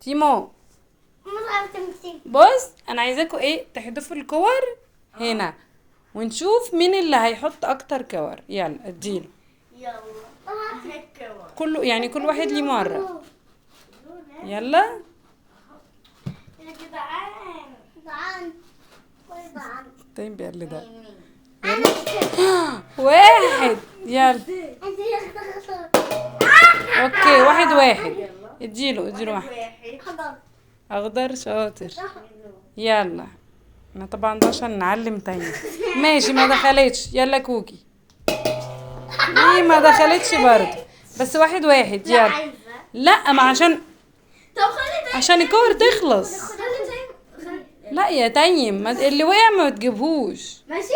تيمو بص انا عايزاكوا ايه تحدفوا الكور هنا ونشوف مين اللي هيحط اكتر كور. يلا اديله. يلا هيك كله يعني كل واحد ليه مرة. يلا يا جدعان طيب يلا ده يلا. واحد. يلا اوكي واحد اديله واحد. اخضر شاطر. يلا انا طبعا ده عشان نعلم تاني. ماشي ما دخلتش. يلا كوكي. ايه ما دخلتش برضه بس واحد. يلا لا ما طب خلي عشان الكور تخلص. خلي لا يا تيم اللي وقع ما تجيبهوش. ماشي.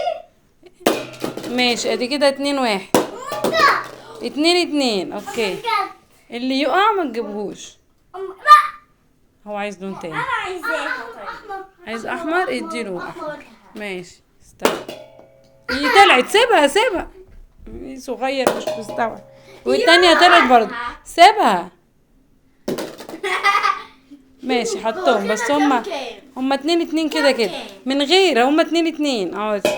ماشي ادي كده 2-1. 2-2 اوكي. اللي يقع ما تجيبهوش. لا هو عايز لون تاني. انا عايزاها. طيب عايز احمر اديله احمر. ماشي استنى. هي طلعت. سيبها هي صغير مش مستوعب. والتانية طلعت برضه. سيبها. ماشي حطهم بس هما 2-2 كده من غير. هما 2-2 عادي.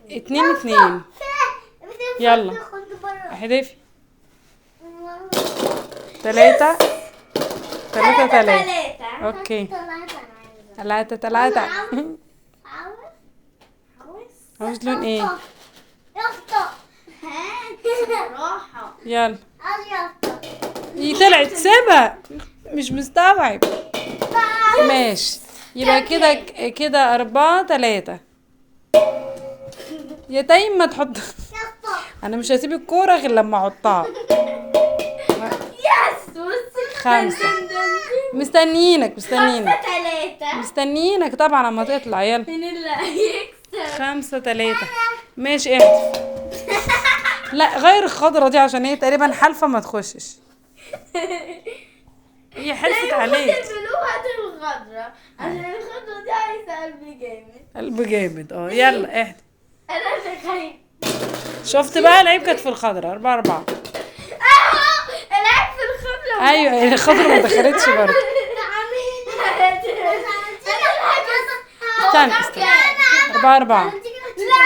2-2. يلا احذفي. 3 اوكي. 3 عاوز لون ايه؟ راحة. يلا هي طلعت. سيبها مش مستوعب. ماشي يبقى كده 4-3. يا تيم ما تحط. انا مش هسيب الكورة غير لما احطها. يس 5. مستنيينك 3. مستنيينك طبعا اما تطلع. يلا مين اللي هيكسب؟ 5-3. ماشي احذف. لا غير الخضرة دي عشان هي تقريبا حالفة ما تخشش. هي حلفت عليك. هات الخضرة عشان الخضرة دي عايزة قلبي جامد. قلب جامد يلا احذف. انا اللي خايف. شفت بقى العيب كانت في الخضرة. 4-4. العيب في الخضرة. ايوه الخضرة ما دخلتش برضه. استنى 4-4. لا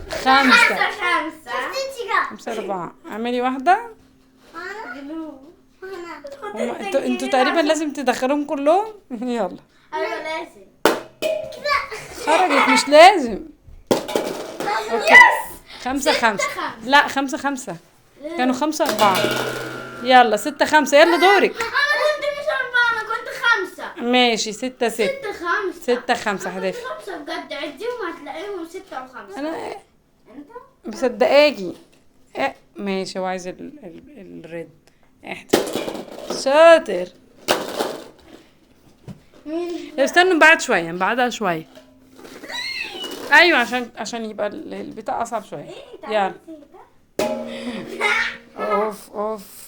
5. 5. 5-4. اعملي واحدة. انتوا تقريبا لازم تدخلوهم كلهم. يلا ايوه لازم. خرجت مش لازم. اوكي 5-5. لا 5-5 كانوا 5-4. يلا 6-5. يلا دورك. انا كنت مش 4 انا كنت 5. ماشي 6-6. 6-5 هدافع. 5 بجد عديهم هتلاقيهم 6 و5. انا انت مصدقاكي. ماشي هو عايز الريد. احذف. شاطر. استنوا بعدها شوية. ايوه عشان يبقى البتاع اصعب شوية. يلا اوف